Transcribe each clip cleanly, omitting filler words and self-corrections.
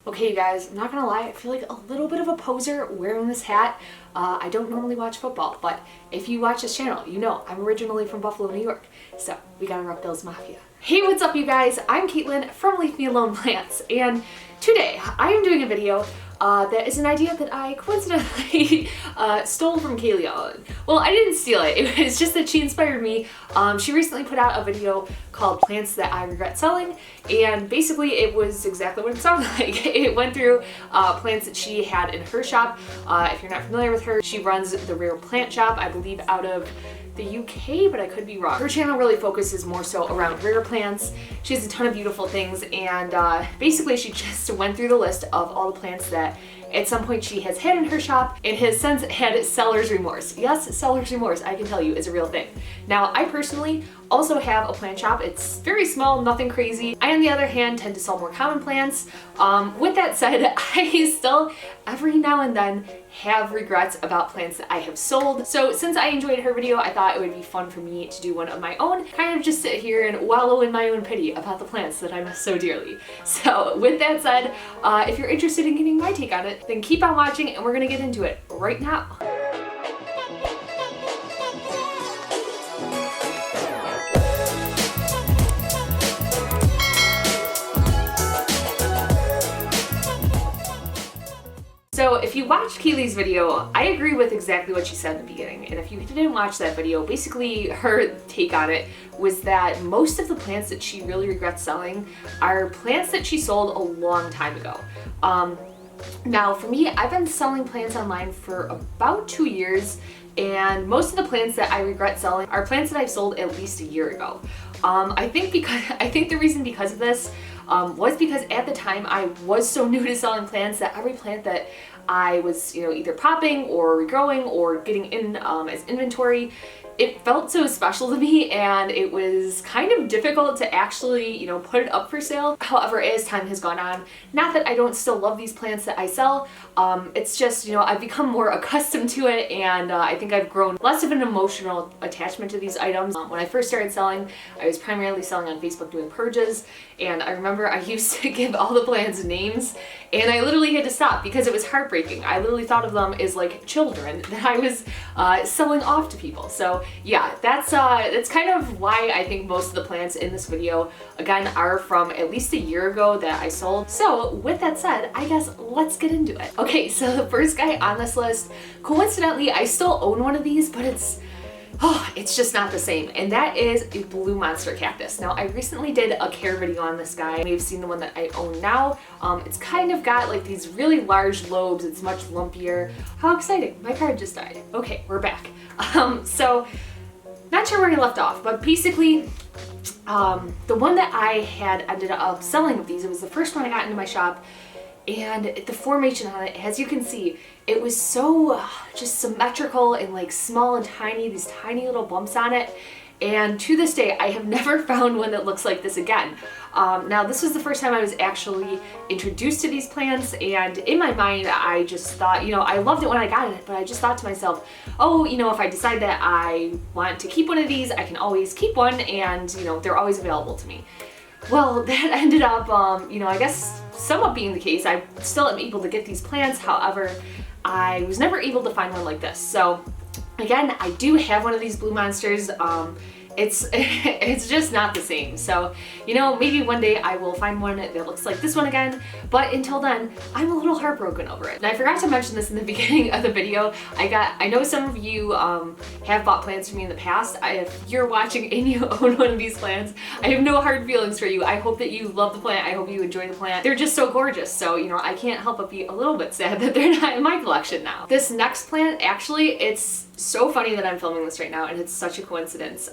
Okay, you guys, I'm not gonna lie, I feel like a little bit of a poser wearing this hat. I don't normally watch football, but if you watch this channel, you know I'm originally from Buffalo, New York. So we gotta rep Bill's Mafia. Hey, what's up, you guys? I'm Caitlin from Leave Me Alone Plants, and today I am doing a video that is an idea that I coincidentally stole from Kaylee. Well, I didn't steal it. It was just that she inspired me. She recently put out a video called Plants That I Regret Selling, and basically it was exactly what it sounded like. It went through plants that she had in her shop. If you're not familiar with her, she runs the Rare Plant Shop, I believe out of the UK, but I could be wrong. Her channel really focuses more so around rare plants. She has a ton of beautiful things, and basically she just went through the list of all the plants that at some point she has had in her shop and has since had seller's remorse. Yes, seller's remorse, I can tell you, is a real thing. Now, I personally also have a plant shop. It's very small, nothing crazy. I, on the other hand, tend to sell more common plants. With that said, I still, every now and then, have regrets about plants that I have sold. So since I enjoyed her video, I thought it would be fun for me to do one of my own, kind of just sit here and wallow in my own pity about the plants that I miss so dearly. So with that said, if you're interested in getting my take on it, then keep on watching and we're gonna get into it right now. So if you watched Keely's video, I agree with exactly what she said in the beginning. And if you didn't watch that video, basically her take on it was that most of the plants that she really regrets selling are plants that she sold a long time ago. Now for me, I've been selling plants online for about 2 years, and most of the plants that I regret selling are plants that I've sold at least a year ago. I think the reason because of this was because at the time I was so new to selling plants that every plant that I was, either popping or regrowing or getting in as inventory, it felt so special to me, and it was kind of difficult to actually, put it up for sale. However, as time has gone on, not that I don't still love these plants that I sell, it's just, I've become more accustomed to it, and I think I've grown less of an emotional attachment to these items. When I first started selling, I was primarily selling on Facebook doing purges, and I remember I used to give all the plants names, and I literally had to stop because it was heartbreaking. I literally thought of them as like children that I was selling off to people. So yeah, that's kind of why I think most of the plants in this video, again, are from at least a year ago that I sold. So with that said, I guess let's get into it. Okay, so the first guy on this list, coincidentally, I still own one of these, but it's just not the same, and that is a blue monster cactus. Now, I recently did a care video on this guy. You've seen the one that I own now. It's kind of got like these really large lobes. It's much lumpier. How exciting, my card just died. Okay, we're back. So, not sure where I left off, but basically, the one that I had ended up selling of these, it was the first one I got into my shop, and the formation on it, as you can see, it was so just symmetrical and like small and tiny, these tiny little bumps on it. And to this day, I have never found one that looks like this again. Now, this was the first time I was actually introduced to these plants, and in my mind, I just thought, I loved it when I got it, but I just thought to myself, oh, if I decide that I want to keep one of these, I can always keep one, and, they're always available to me. Well, that ended up, I guess somewhat being the case. I still am able to get these plants, however, I was never able to find one like this. So again, I do have one of these blue monsters. It's just not the same. So, maybe one day I will find one that looks like this one again, but until then, I'm a little heartbroken over it. And I forgot to mention this in the beginning of the video. I know some of you have bought plants from me in the past. If you're watching and you own one of these plants, I have no hard feelings for you. I hope that you love the plant. I hope you enjoy the plant. They're just so gorgeous. So, I can't help but be a little bit sad that they're not in my collection now. This next plant, actually, it's so funny that I'm filming this right now, and it's such a coincidence.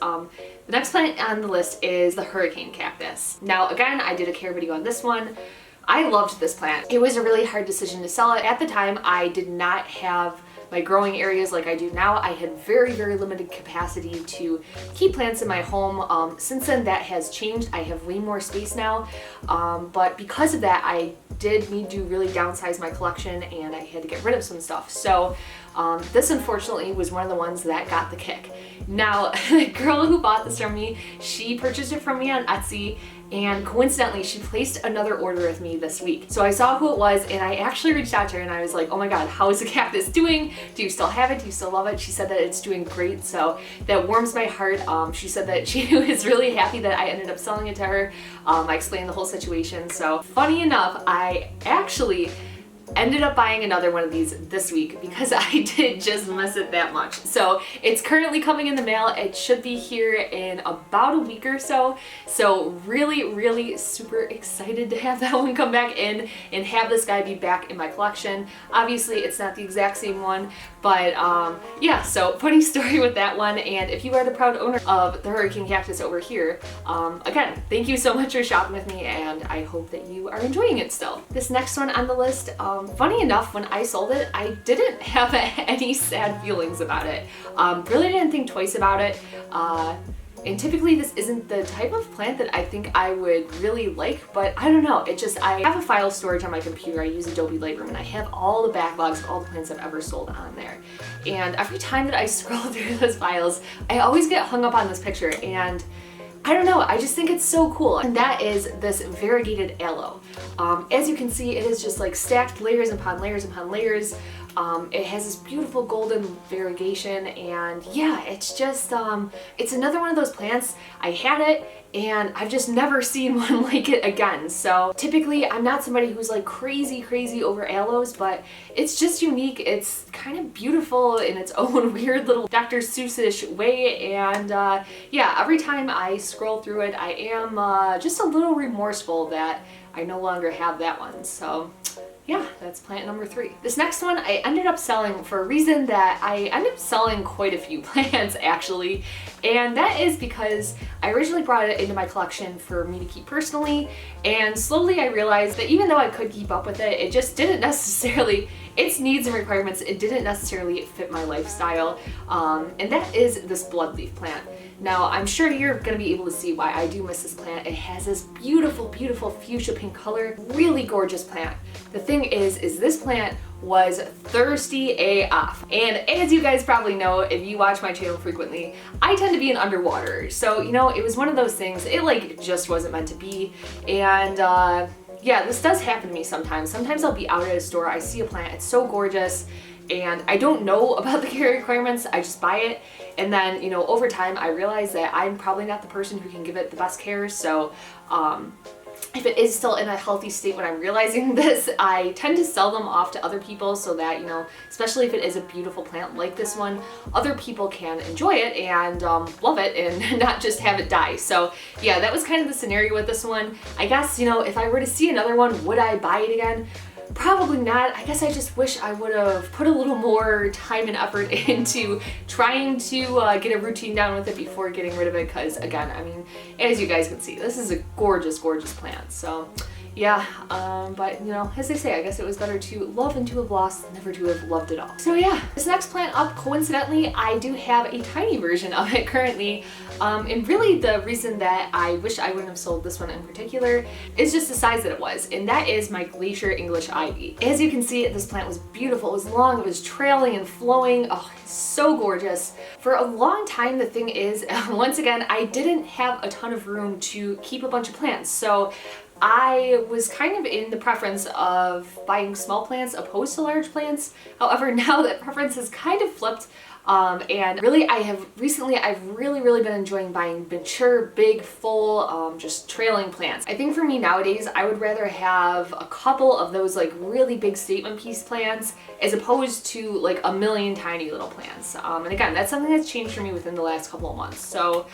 The next plant on the list is the hurricane cactus. Now, again, I did a care video on this one. I loved this plant. It was a really hard decision to sell it. At the time, I did not have my growing areas like I do now. I had very, very limited capacity to keep plants in my home. Since then, that has changed. I have way more space now, but because of that, I did need to really downsize my collection, and I had to get rid of some stuff. So this unfortunately was one of the ones that got the kick. Now, the girl who bought this from me, she purchased it from me on Etsy, and coincidentally she placed another order with me this week. So I saw who it was and I actually reached out to her and I was like, oh my god, how is the cactus doing? Do you still have it? Do you still love it? She said that it's doing great, so that warms my heart. She said that she was really happy that I ended up selling it to her. I explained the whole situation. So funny enough, I actually ended up buying another one of these this week because I did just miss it that much. So it's currently coming in the mail. It should be here in about a week or so. So really super excited to have that one come back in and have this guy be back in my collection. Obviously it's not the exact same one, but yeah, so funny story with that one. And if you are the proud owner of the Hurricane Cactus over here, again, thank you so much for shopping with me and I hope that you are enjoying it still. This next one on the list, funny enough, when I sold it, I didn't have any sad feelings about it. Really didn't think twice about it. And typically this isn't the type of plant that I think I would really like, but I don't know, it just, I have a file storage on my computer. I use Adobe Lightroom and I have all the backlogs of all the plants I've ever sold on there. And every time that I scroll through those files, I always get hung up on this picture and I don't know, I just think it's so cool. And that is this Variegated Aloe. As you can see, it is just like stacked layers upon layers upon layers. It has this beautiful golden variegation and yeah, it's just, it's another one of those plants. I had it and I've just never seen one like it again. So typically I'm not somebody who's like crazy over aloes, but it's just unique. It's kind of beautiful in its own weird little Dr. Seuss-ish way. And yeah, every time I scroll through it, I am just a little remorseful that I no longer have that one. So yeah, that's plant number 3. This next one I ended up selling for a reason that I ended up selling quite a few plants actually, and that is because I originally brought it into my collection for me to keep personally, and slowly I realized that even though I could keep up with it, it just didn't necessarily, its needs and requirements, it didn't necessarily fit my lifestyle, and that is this Bloodleaf plant. Now, I'm sure you're going to be able to see why I do miss this plant. It has this beautiful fuchsia pink color, really gorgeous plant. The thing is this plant was thirsty AF. And as you guys probably know, if you watch my channel frequently, I tend to be an underwater. So, you know, it was one of those things, it like just wasn't meant to be. And yeah, this does happen to me sometimes. Sometimes I'll be out at a store, I see a plant, it's so gorgeous, and I don't know about the care requirements, I just buy it, and then, you know, over time I realize that I'm probably not the person who can give it the best care, so if it is still in a healthy state when I'm realizing this, I tend to sell them off to other people so that, you know, especially if it is a beautiful plant like this one, other people can enjoy it and love it and not just have it die. So yeah, that was kind of the scenario with this one. I guess, you know, if I were to see another one, would I buy it again? Probably not. I guess I just wish I would have put a little more time and effort into trying to get a routine down with it before getting rid of it, because again, I mean, as you guys can see, this is a gorgeous plant. So yeah, but you know, as they say, I guess it was better to love and to have lost than never to have loved it all. So yeah, this next plant up, coincidentally, I do have a tiny version of it currently. And really the reason that I wish I wouldn't have sold this one in particular is just the size that it was, and that is my Glacier English Ivy. As you can see, this plant was beautiful. It was long, it was trailing and flowing. Oh, it's so gorgeous. For a long time, the thing is, once again, I didn't have a ton of room to keep a bunch of plants. So I was kind of in the preference of buying small plants opposed to large plants. However, now that preference has kind of flipped. And really I've really been enjoying buying mature, big, full, just trailing plants. I think for me nowadays, I would rather have a couple of those like really big statement piece plants as opposed to like a million tiny little plants. And again, that's something that's changed for me within the last couple of months. So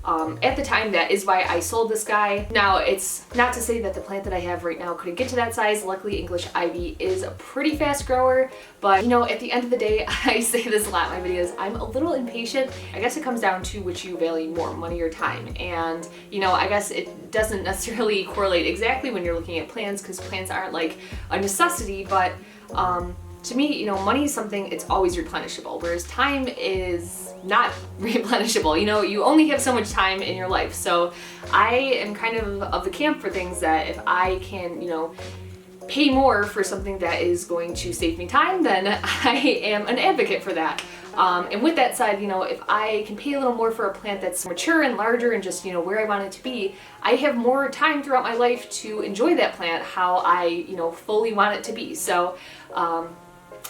at the time, that is why I sold this guy. Now, it's not to say that the plant that I have right now couldn't get to that size. Luckily, English Ivy is a pretty fast grower, but you know, at the end of the day, I say this a lot in my videos, I'm a little impatient. I guess it comes down to which you value more, money or time. And you know, I guess it doesn't necessarily correlate exactly when you're looking at plants, because plants aren't like a necessity, but to me, you know, money is something, it's always replenishable, whereas time is not replenishable. You know, you only have so much time in your life. So I am kind of the camp for things that if I can, you know, pay more for something that is going to save me time, then I am an advocate for that. And with that said, you know, if I can pay a little more for a plant that's mature and larger and just, you know, where I want it to be, I have more time throughout my life to enjoy that plant how I, you know, fully want it to be. So,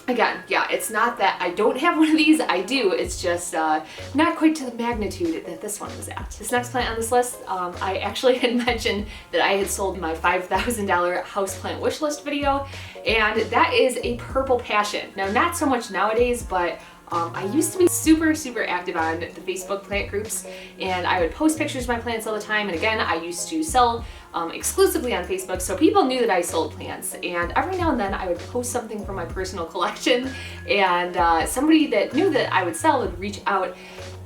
again, yeah, it's not that I don't have one of these, I do, it's just not quite to the magnitude that this one was at. This next plant on this list, I actually had mentioned that I had sold my $5,000 houseplant wish list video, and that is a purple passion. Now, not so much nowadays, but I used to be super active on the Facebook plant groups, and I would post pictures of my plants all the time, and again, I used to sell exclusively on Facebook, so people knew that I sold plants, and every now and then I would post something from my personal collection, and somebody that knew that I would sell would reach out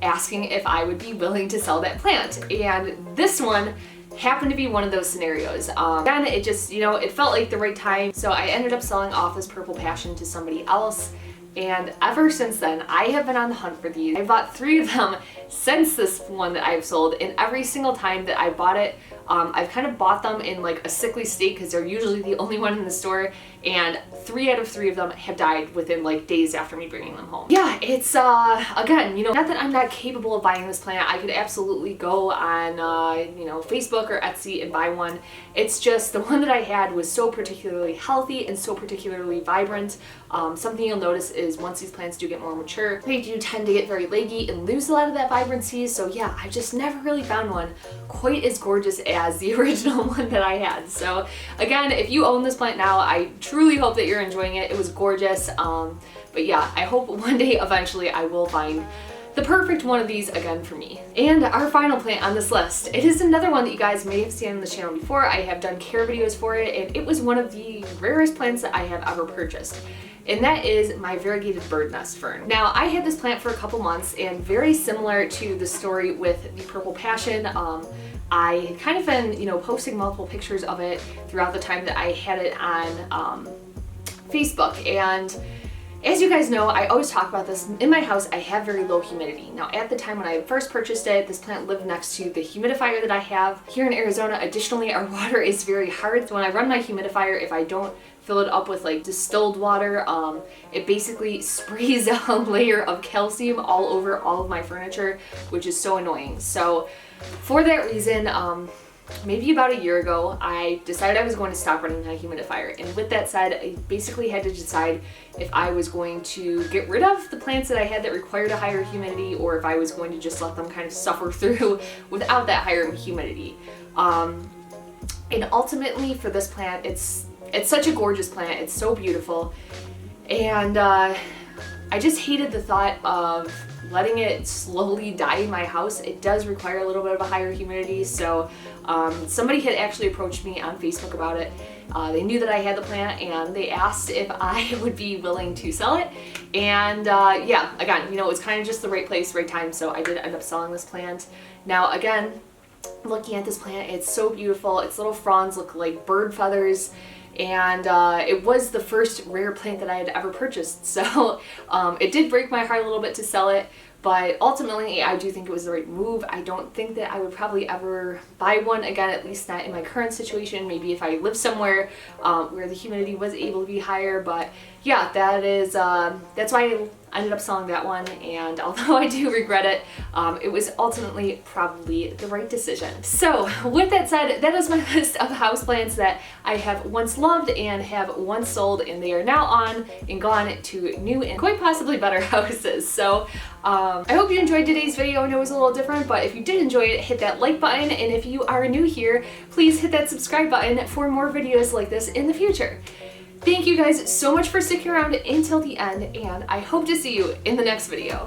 asking if I would be willing to sell that plant, and this one happened to be one of those scenarios. Again, it just, you know, it felt like the right time, so I ended up selling off this purple passion to somebody else. And ever since then, I have been on the hunt for these. I bought 3 of them since this one that I've sold, and every single time that I bought it, I've kind of bought them in like a sickly state because they're usually the only one in the store, and 3 out of 3 of them have died within like days after me bringing them home. Yeah, it's again, you know, not that I'm not capable of buying this plant. I could absolutely go on you know, Facebook or Etsy and buy one. It's just the one that I had was so particularly healthy and so particularly vibrant. Something you'll notice is once these plants do get more mature, they do tend to get very leggy and lose a lot of that vibrancy. So yeah, I've just never really found one quite as gorgeous as the original one that I had. So again, if you own this plant now, I truly hope that you're enjoying it. It was gorgeous. But yeah, I hope one day eventually I will find the perfect one of these again for me. And our final plant on this list, it is another one that you guys may have seen on the channel before. I have done care videos for it, and it was one of the rarest plants that I have ever purchased. And that is my variegated bird nest fern. Now, I had this plant for a couple months, and very similar to the story with the purple passion, I had kind of been, you know, posting multiple pictures of it throughout the time that I had it on Facebook. And as you guys know, I always talk about this, in my house I have very low humidity. Now, at the time when I first purchased it, this plant lived next to the humidifier that I have here in Arizona. Additionally, our water is very hard, so when I run my humidifier, if I don't fill it up with like distilled water, it basically sprays a layer of calcium all over all of my furniture, which is so annoying. So for that reason, maybe about a year ago, I decided I was going to stop running my humidifier. And with that said, I basically had to decide if I was going to get rid of the plants that I had that required a higher humidity, or if I was going to just let them kind of suffer through without that higher humidity. And ultimately for this plant, it's such a gorgeous plant. It's so beautiful. And I just hated the thought of letting it slowly die in my house. It does require a little bit of a higher humidity, so somebody had actually approached me on Facebook about it. They knew that I had the plant, and they asked if I would be willing to sell it. And yeah, again, you know, it was kind of just the right place, right time, so I did end up selling this plant. Now again, looking at this plant, it's so beautiful. Its little fronds look like bird feathers. And it was the first rare plant that I had ever purchased, so it did break my heart a little bit to sell it, but ultimately I do think it was the right move. I don't think that I would probably ever buy one again, at least not in my current situation. Maybe if I lived somewhere where the humidity was able to be higher, but yeah, that is that's why I ended up selling that one, and although I do regret it, it was ultimately probably the right decision. So with that said, that is my list of houseplants that I have once loved and have once sold, and they are now on and gone to new and quite possibly better houses. So I hope you enjoyed today's video. I know it was a little different, but if you did enjoy it, hit that like button, and if you are new here, please hit that subscribe button for more videos like this in the future. Thank you guys so much for sticking around until the end, and I hope to see you in the next video.